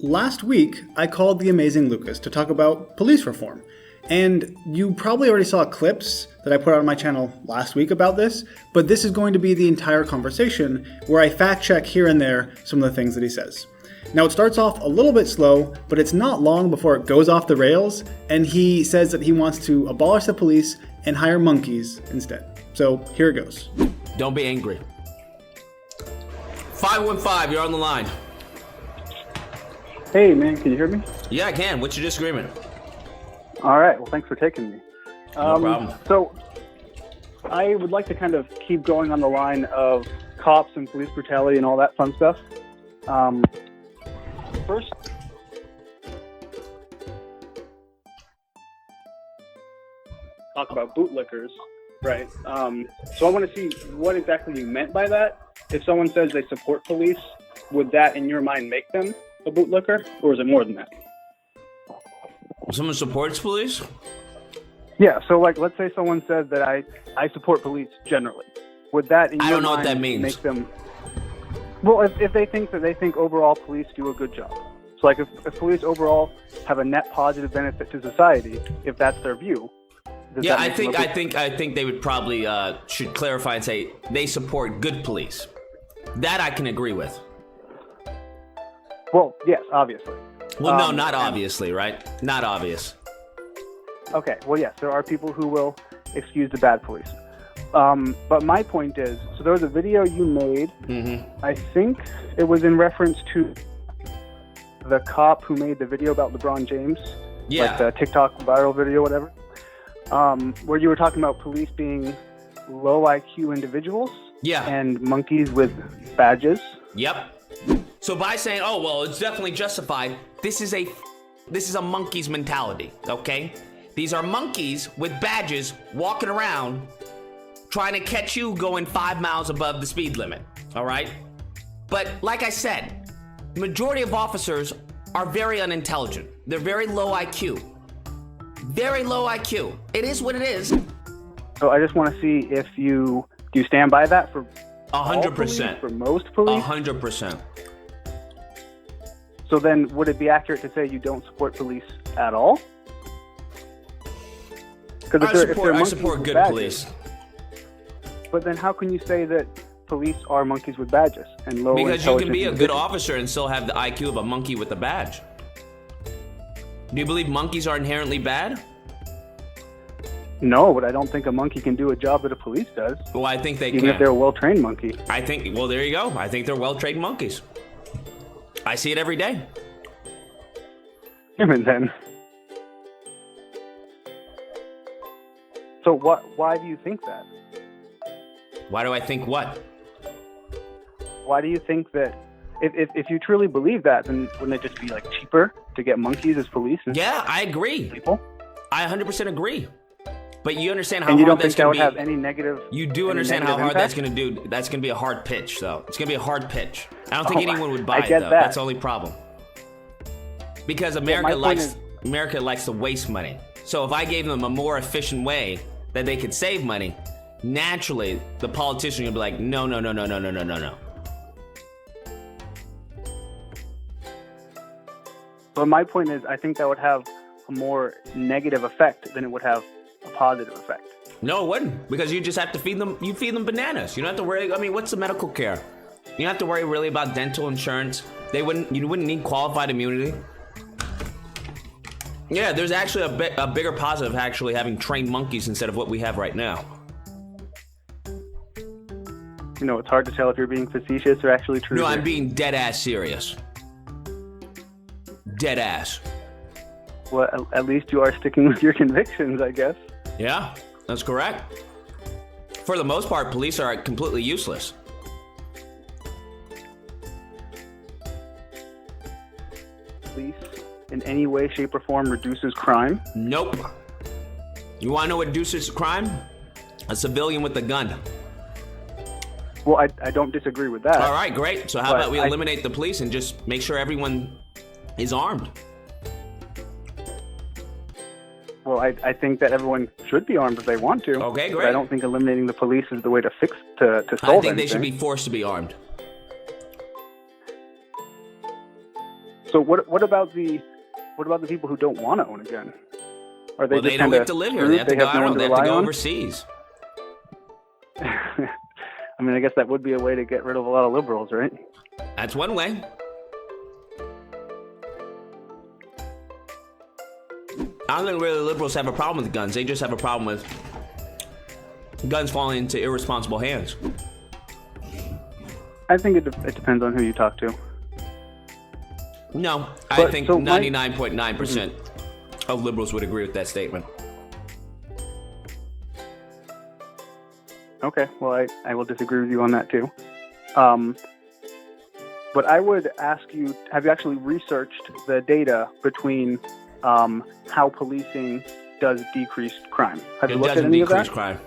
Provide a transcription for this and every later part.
Last week, I called the amazing Lucas to talk about police reform. And you probably already saw clips that I put on my channel last week about this, but this is going to be the entire conversation where I fact check here and there some of the things that he says. Now it starts off a little bit slow, but it's not long before it goes off the rails, and he says that he wants to abolish the police and hire monkeys instead. So here it goes. Don't be angry. 515, you're on the line. Hey man, can you hear me? Yeah, I can. What's your disagreement? All right, well thanks for taking me. No problem. So I would like to kind of keep going on the line of cops and police brutality and all that fun stuff. First, talk about bootlickers, right? So I want to see what exactly you meant by that. If someone says they support police, would that in your mind make them a bootlicker, or is it more than that? Someone supports police? Yeah, so like let's say someone says that I support police generally. Would that in your I don't know mind what that means. make them? Well, if they think overall police do a good job. So like if police overall have a net positive benefit to society, if that's their view. Yeah, I think they would probably should clarify and say they support good police. That I can agree with. Well, yes, obviously. Well, no, not obviously, right? Not obvious. Okay, well, yes, there are people who will excuse the bad police. But my point is, so there was a video you made, I think it was in reference to the cop who made the video about LeBron James, like the TikTok viral video, whatever, where you were talking about police being low IQ individuals and monkeys with badges. Yep. So by saying, oh, well, it's definitely justified, this is a monkey's mentality, okay? These are monkeys with badges walking around trying to catch you going 5 miles above the speed limit, all right? But like I said, the majority of officers are very unintelligent. They're very low IQ. Very low IQ. It is what it is. So I just want to see if do you stand by that for 100%. For most police? 100%. So then would it be accurate to say you don't support police at all? I support good police. But then how can you say that police are monkeys with badges and low intelligence? Because you can be a good officer and still have the IQ of a monkey with a badge. Do you believe monkeys are inherently bad? No, but I don't think a monkey can do a job that a police does. Well, I think they can. Even if they're a well-trained monkey. Well, there you go. I think they're well-trained monkeys. I see it every day. Even then. So why do you think that? Why do I think what? Why do you think that if you truly believe that, then wouldn't it just be like cheaper to get monkeys as police? Yeah, I agree. People? I 100% agree. But you understand how and you hard don't think that's going to be? That would have any negative? You do understand how hard impact? that's going to do? That's going to be a hard pitch, though. It's going to be a hard pitch. I don't think anyone would buy I it, get though. that. That's the only problem. Because America likes to waste money. So if I gave them a more efficient way that they could save money, naturally the politician would be like, no. But my point is, I think that would have a more negative effect than it would have a positive effect. No, it wouldn't, because you just have to feed them. You feed them bananas. You don't have to worry. I mean, what's the medical care? You don't have to worry really about dental insurance. You wouldn't need qualified immunity. Yeah, there's actually a bigger positive actually having trained monkeys instead of what we have right now. You know, it's hard to tell if you're being facetious or actually true. No, I'm being dead ass serious. Dead ass. Well, at least you are sticking with your convictions, I guess. Yeah, that's correct. For the most part, police are completely useless. Police, in any way, shape, or form, reduces crime? Nope. You want to know what reduces crime? A civilian with a gun. Well, I don't disagree with that. All right, great. So how about we eliminate the police and just make sure everyone is armed? Well, I think that everyone should be armed if they want to. Okay, great. But I don't think eliminating the police is the way to solve I think anything. they should be forced to be armed. So what about the people who don't want to own a gun? Are they Well, they don't get to live here. They have to go out. They have to go overseas. I mean, I guess that would be a way to get rid of a lot of liberals, right? That's one way. I don't think really liberals have a problem with guns. They just have a problem with guns falling into irresponsible hands. I think it depends on who you talk to. No, I think 99.9% of liberals would agree with that statement. Okay, well, I will disagree with you on that too. But I would ask you, have you actually researched the data between how policing does decrease crime? Have you looked at any of that? It doesn't decrease crime.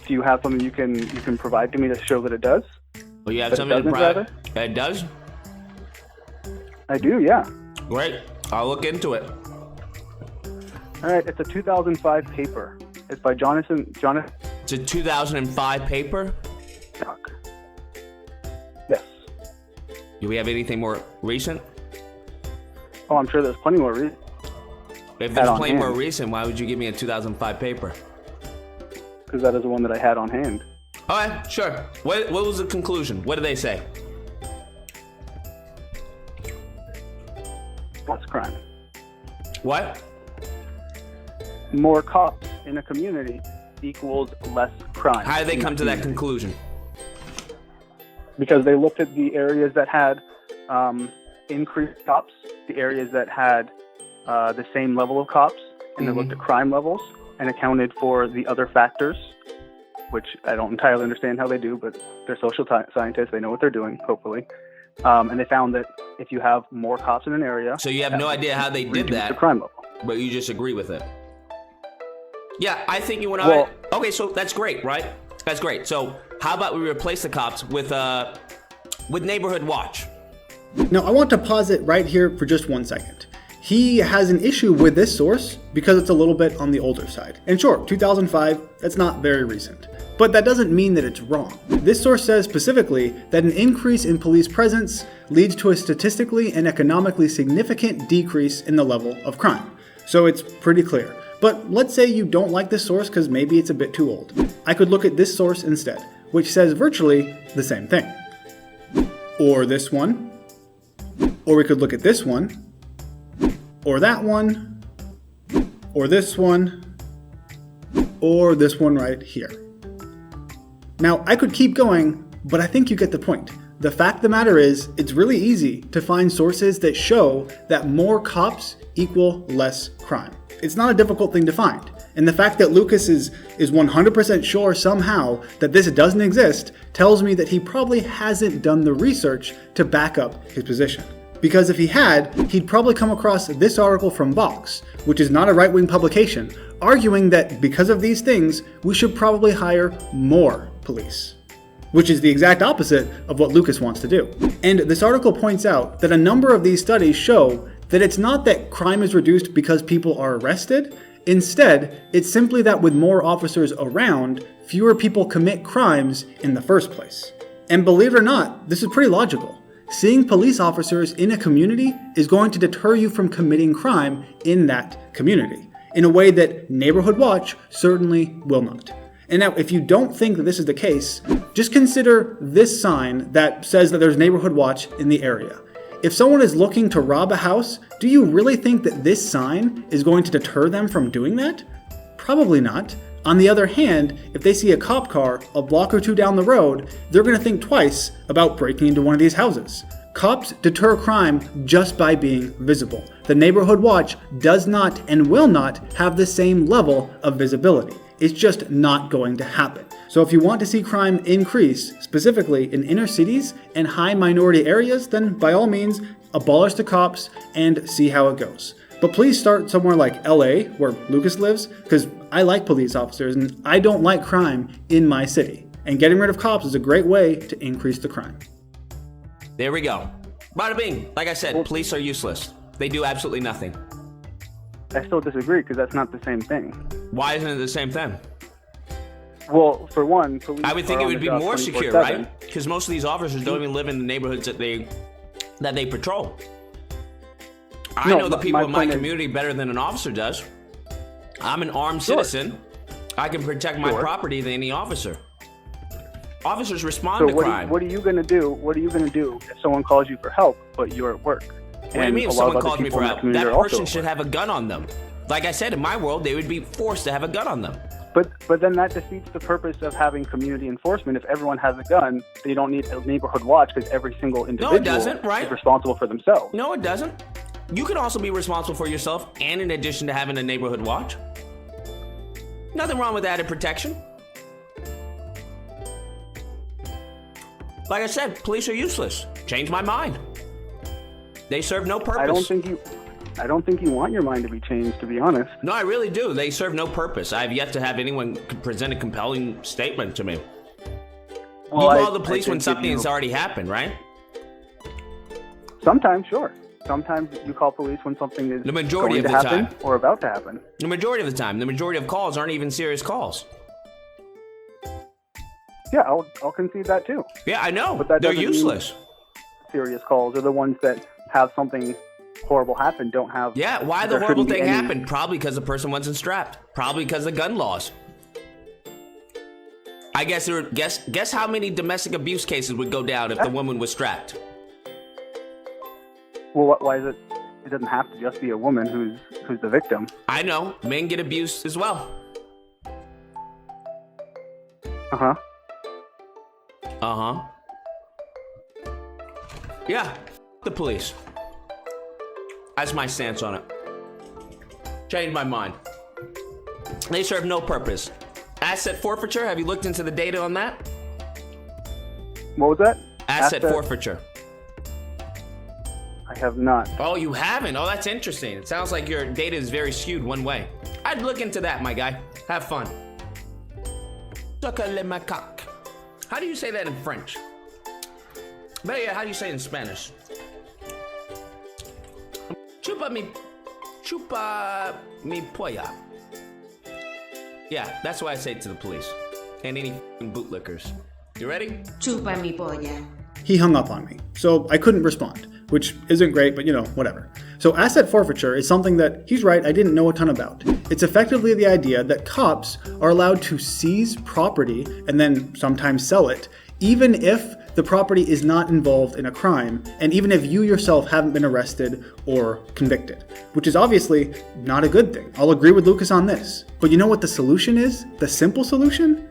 Do you have something you can provide to me to show that it does? Well, you have something to provide? It does? I do, yeah. Great. I'll look into it. All right, it's a 2005 paper. It's by Jonathan. It's a 2005 paper? Yes. Do we have anything more recent? Oh, I'm sure there's plenty more recent. If there's plenty more recent, why would you give me a 2005 paper? Because that is the one that I had on hand. All right, sure. What was the conclusion? What did they say? Less crime. What? More cops in a community equals less crime. How did they come to that conclusion? Because they looked at the areas that had increased cops, the areas that had the same level of cops, and they looked at crime levels and accounted for the other factors, which I don't entirely understand how they do, but they're social scientists. They know what they're doing, hopefully. And they found that if you have more cops in an area... So you have no idea how they did that, the crime level. But you just agree with it. Yeah, I think you and okay, so that's great, right? That's great. So how about we replace the cops with neighborhood watch? Now, I want to pause it right here for just 1 second. He has an issue with this source because it's a little bit on the older side. And sure, 2005, that's not very recent. But that doesn't mean that it's wrong. This source says specifically that an increase in police presence leads to a statistically and economically significant decrease in the level of crime. So it's pretty clear. But let's say you don't like this source because maybe it's a bit too old. I could look at this source instead, which says virtually the same thing. Or this one. Or we could look at this one. Or that one. Or this one. Or this one right here. Now, I could keep going, but I think you get the point. The fact of the matter is, it's really easy to find sources that show that more cops equal less crime. It's not a difficult thing to find. And the fact that Lucas is 100% sure somehow that this doesn't exist tells me that he probably hasn't done the research to back up his position. Because if he had, he'd probably come across this article from Vox, which is not a right-wing publication, arguing that because of these things, we should probably hire more police. Which is the exact opposite of what Lucas wants to do. And this article points out that a number of these studies show that it's not that crime is reduced because people are arrested. Instead, it's simply that with more officers around, fewer people commit crimes in the first place. And believe it or not, this is pretty logical. Seeing police officers in a community is going to deter you from committing crime in that community, in a way that Neighborhood Watch certainly will not. And now, if you don't think that this is the case, just consider this sign that says that there's Neighborhood Watch in the area. If someone is looking to rob a house, do you really think that this sign is going to deter them from doing that? Probably not. On the other hand, if they see a cop car a block or two down the road, they're going to think twice about breaking into one of these houses. Cops deter crime just by being visible. The Neighborhood Watch does not and will not have the same level of visibility. It's just not going to happen. So if you want to see crime increase, specifically in inner cities and high minority areas, then by all means, abolish the cops and see how it goes. But please start somewhere like LA, where Lucas lives, because I like police officers and I don't like crime in my city. And getting rid of cops is a great way to increase the crime. There we go. Bada bing. Like I said, police are useless. They do absolutely nothing. I still disagree because that's not the same thing. Why isn't it the same thing? Well, for one, police I would think it would be more secure, right? Because most of these officers don't even live in the neighborhoods that they that they patrol. I No, know the but people my in my point is- community better than an officer does. I'm an armed Sure. citizen. I can protect my Sure. property than any officer. Officers respond So to crime. what are you going to do? What are you going to do if someone calls you for help, but you're at work? What do you mean if someone calls me for help? That person should have a gun on them. Like I said, in my world, they would be forced to have a gun on them. But then that defeats the purpose of having community enforcement. If everyone has a gun, then you don't need a neighborhood watch because every single individual doesn't, right? is responsible for themselves. No, it doesn't. You can also be responsible for yourself, and in addition to having a neighborhood watch. Nothing wrong with added protection. Like I said, police are useless. Change my mind. They serve no purpose. I don't think you want your mind to be changed, to be honest. No, I really do. They serve no purpose. I have yet to have anyone present a compelling statement to me. Well, You call the police I when think something if has already happened, right? Sometimes, sure. Sometimes you call police when something is The majority going of to the happen time. or about to happen. The majority of the time. The majority of calls aren't even serious calls. Yeah, I'll concede that too. Yeah, I know. But that They're doesn't mean- useless. Serious calls are the ones that have something horrible happen, don't have. Yeah, why the there horrible shouldn't be thing any- happened? Probably because the person wasn't strapped. Probably because of gun laws. I guess there were, guess how many domestic abuse cases would go down if the woman was strapped? Well, why is it? It doesn't have to just be a woman who's the victim. I know, men get abused as well. Uh-huh. Uh-huh. Yeah, the police. That's my stance on it. Changed my mind. They serve no purpose. Asset forfeiture, have you looked into the data on that? What was that? Asset forfeiture. I have not. Oh, you haven't? Oh, that's interesting. It sounds like your data is very skewed one way. I'd look into that, my guy. Have fun. Sucker le macaque. How do you say that in French? But yeah, how do you say it in Spanish? Chupa mi polla. Yeah, that's what I say to the police. And any bootlickers. You ready? Chupa mi polla. He hung up on me, so I couldn't respond, which isn't great, but whatever. So asset forfeiture is something that, he's right, I didn't know a ton about. It's effectively the idea that cops are allowed to seize property and then sometimes sell it, even if the property is not involved in a crime, and even if you yourself haven't been arrested or convicted, which is obviously not a good thing. I'll agree with Lucas on this. But you know what the solution is? The simple solution?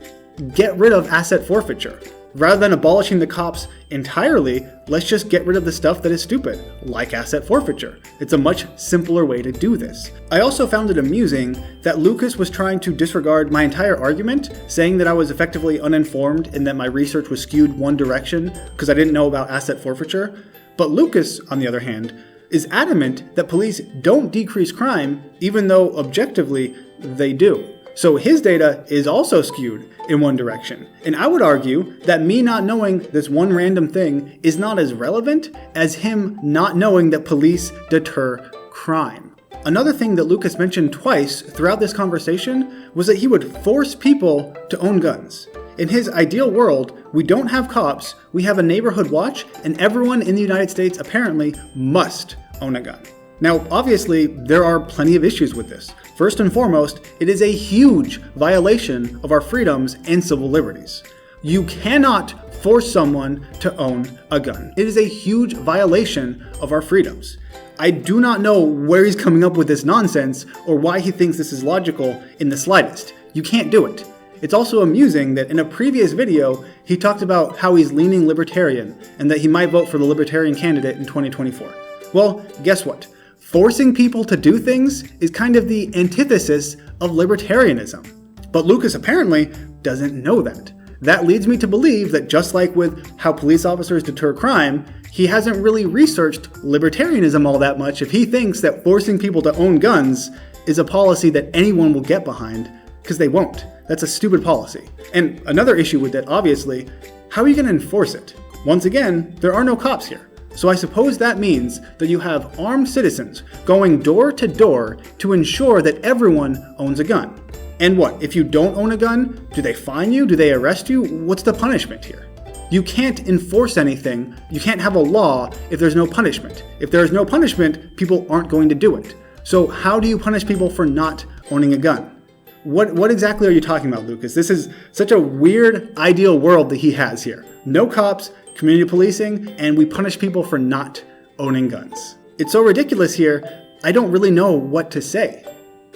Get rid of asset forfeiture. Rather than abolishing the cops entirely, let's just get rid of the stuff that is stupid, like asset forfeiture. It's a much simpler way to do this. I also found it amusing that Lucas was trying to disregard my entire argument, saying that I was effectively uninformed and that my research was skewed one direction because I didn't know about asset forfeiture. But Lucas, on the other hand, is adamant that police don't decrease crime, even though objectively they do. So his data is also skewed in one direction. And I would argue that me not knowing this one random thing is not as relevant as him not knowing that police deter crime. Another thing that Lucas mentioned twice throughout this conversation was that he would force people to own guns. In his ideal world, we don't have cops, we have a neighborhood watch, and everyone in the United States apparently must own a gun. Now, obviously, there are plenty of issues with this. First and foremost, it is a huge violation of our freedoms and civil liberties. You cannot force someone to own a gun. It is a huge violation of our freedoms. I do not know where he's coming up with this nonsense or why he thinks this is logical in the slightest. You can't do it. It's also amusing that in a previous video, he talked about how he's leaning libertarian and that he might vote for the libertarian candidate in 2024. Well, guess what? Forcing people to do things is kind of the antithesis of libertarianism. But Lucas apparently doesn't know that. That leads me to believe that just like with how police officers deter crime, he hasn't really researched libertarianism all that much if he thinks that forcing people to own guns is a policy that anyone will get behind, because they won't. That's a stupid policy. And another issue with that, obviously, how are you going to enforce it? Once again, there are no cops here. So I suppose that means that you have armed citizens going door to door to ensure that everyone owns a gun. And what, if you don't own a gun, do they fine you? Do they arrest you? What's the punishment here? You can't enforce anything, you can't have a law if there's no punishment. If there is no punishment, people aren't going to do it. So how do you punish people for not owning a gun? What exactly are you talking about, Lucas? This is such a weird ideal world that he has here. No cops, community policing, and we punish people for not owning guns. It's so ridiculous here, I don't really know what to say.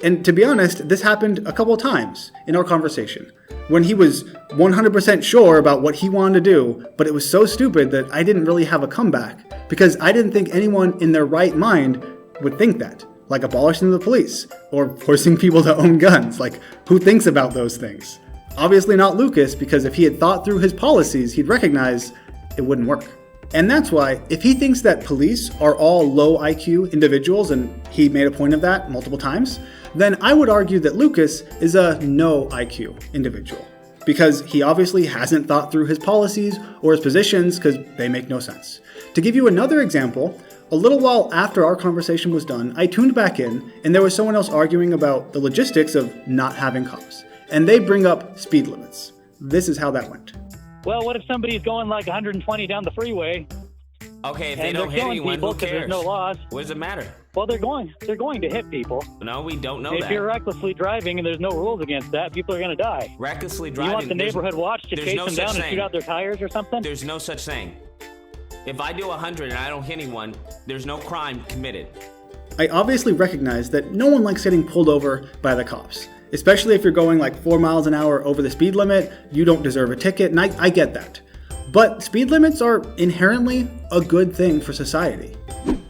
And to be honest, this happened a couple times in our conversation, when he was 100% sure about what he wanted to do, but it was so stupid that I didn't really have a comeback, because I didn't think anyone in their right mind would think that. Like abolishing the police, or forcing people to own guns. Like, who thinks about those things? Obviously not Lucas, because if he had thought through his policies, he'd recognize it wouldn't work. And that's why, if he thinks that police are all low IQ individuals, and he made a point of that multiple times, then I would argue that Lucas is a no IQ individual. Because he obviously hasn't thought through his policies or his positions, because they make no sense. To give you another example, a little while after our conversation was done, I tuned back in, and there was someone else arguing about the logistics of not having cops. And they bring up speed limits. This is how that went. Well, what if somebody's going like 120 down the freeway? Okay, if they don't hit anyone, who cares? There's no laws. What does it matter? Well, they're going to hit people. No, we don't know if that. If you're recklessly driving and there's no rules against that, people are going to die. Recklessly driving? You want the neighborhood watch to chase them down and shoot out their tires or something? There's no such thing. If I do 100 and I don't hit anyone, there's no crime committed. I obviously recognize that no one likes getting pulled over by the cops. Especially if you're going like 4 miles an hour over the speed limit, you don't deserve a ticket, and I get that. But speed limits are inherently a good thing for society.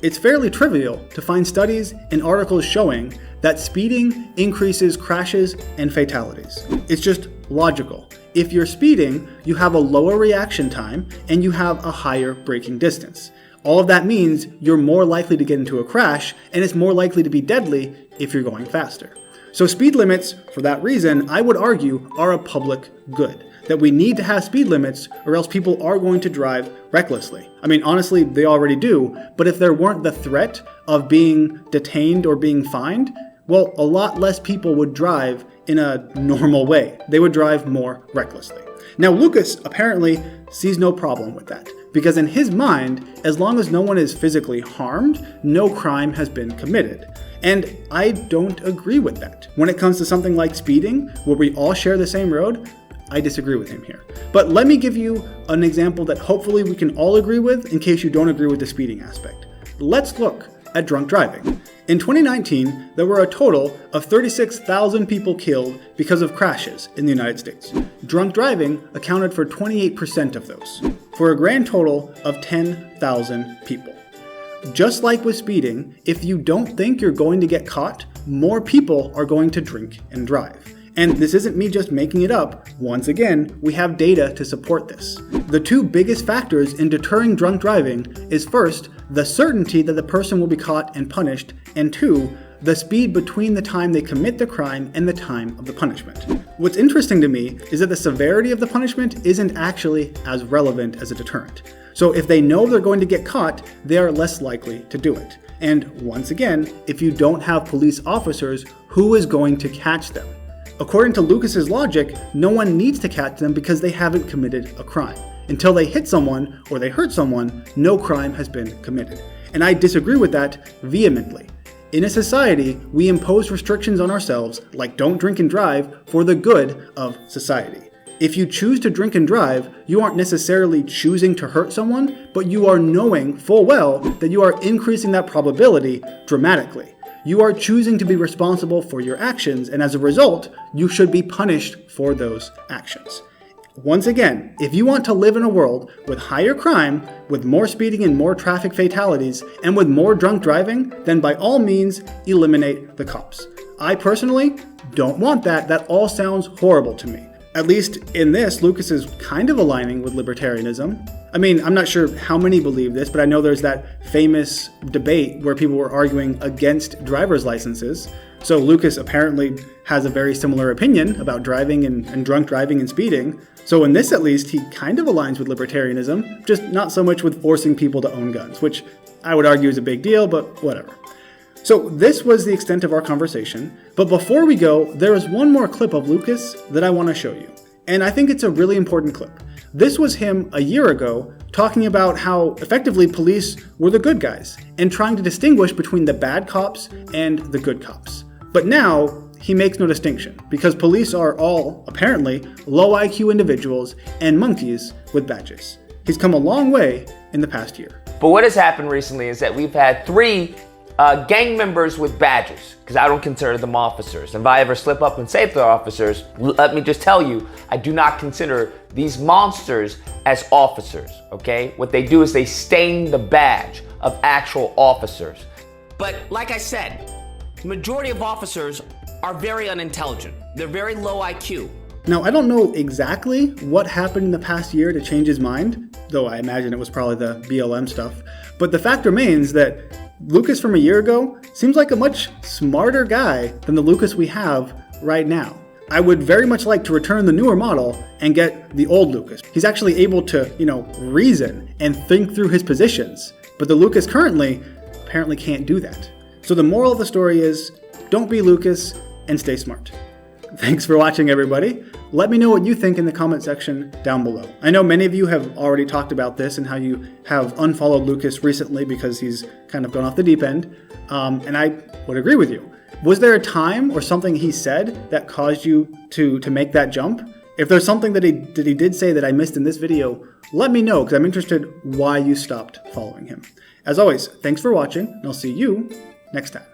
It's fairly trivial to find studies and articles showing that speeding increases crashes and fatalities. It's just logical. If you're speeding, you have a lower reaction time and you have a higher braking distance. All of that means you're more likely to get into a crash, and it's more likely to be deadly if you're going faster. So speed limits, for that reason, I would argue, are a public good. That we need to have speed limits, or else people are going to drive recklessly. I mean, honestly, they already do, but if there weren't the threat of being detained or being fined, well, a lot less people would drive in a normal way. They would drive more recklessly. Now, Lucas apparently sees no problem with that, because in his mind, as long as no one is physically harmed, no crime has been committed. And I don't agree with that. When it comes to something like speeding, where we all share the same road, I disagree with him here. But let me give you an example that hopefully we can all agree with in case you don't agree with the speeding aspect. Let's look at drunk driving. In 2019, there were a total of 36,000 people killed because of crashes in the United States. Drunk driving accounted for 28% of those, for a grand total of 10,000 people. Just like with speeding, if you don't think you're going to get caught, more people are going to drink and drive. And this isn't me just making it up. Once again, we have data to support this. The two biggest factors in deterring drunk driving is first, the certainty that the person will be caught and punished, and two, the speed between the time they commit the crime and the time of the punishment. What's interesting to me is that the severity of the punishment isn't actually as relevant as a deterrent. So if they know they're going to get caught, they are less likely to do it. And once again, if you don't have police officers, who is going to catch them? According to Lucas's logic, no one needs to catch them because they haven't committed a crime. Until they hit someone or they hurt someone, no crime has been committed. And I disagree with that vehemently. In a society, we impose restrictions on ourselves, like don't drink and drive, for the good of society. If you choose to drink and drive, you aren't necessarily choosing to hurt someone, but you are knowing full well that you are increasing that probability dramatically. You are choosing to be responsible for your actions, and as a result, you should be punished for those actions. Once again, if you want to live in a world with higher crime, with more speeding and more traffic fatalities, and with more drunk driving, then by all means, eliminate the cops. I personally don't want that. That all sounds horrible to me. At least in this, Lucas is kind of aligning with libertarianism. I mean, I'm not sure how many believe this, but I know there's that famous debate where people were arguing against driver's licenses. So Lucas apparently has a very similar opinion about driving and drunk driving and speeding. So in this, at least, he kind of aligns with libertarianism, just not so much with forcing people to own guns, which I would argue is a big deal, but whatever. So this was the extent of our conversation, but before we go, there is one more clip of Lucas that I want to show you. And I think it's a really important clip. This was him a year ago talking about how effectively police were the good guys and trying to distinguish between the bad cops and the good cops. But now he makes no distinction because police are all, apparently, low IQ individuals and monkeys with badges. He's come a long way in the past year. But what has happened recently is that we've had 3 gang members with badges, because I don't consider them officers. And if I ever slip up and say they're officers, let me just tell you, I do not consider these monsters as officers, okay? What they do is they stain the badge of actual officers. But like I said, the majority of officers are very unintelligent. They're very low IQ. Now, I don't know exactly what happened in the past year to change his mind, though I imagine it was probably the BLM stuff. But the fact remains that Lucas from a year ago seems like a much smarter guy than the Lucas we have right now. I would very much like to return the newer model and get the old Lucas. He's actually able to, reason and think through his positions. But the Lucas currently apparently can't do that. So the moral of the story is, don't be Lucas and stay smart. Thanks for watching, everybody. Let me know what you think in the comment section down below. I know many of you have already talked about this and how you have unfollowed Lucas recently because he's kind of gone off the deep end, and I would agree with you. Was there a time or something he said that caused you to make that jump? If there's something that he did say that I missed in this video, let me know because I'm interested why you stopped following him. As always, thanks for watching, and I'll see you next time.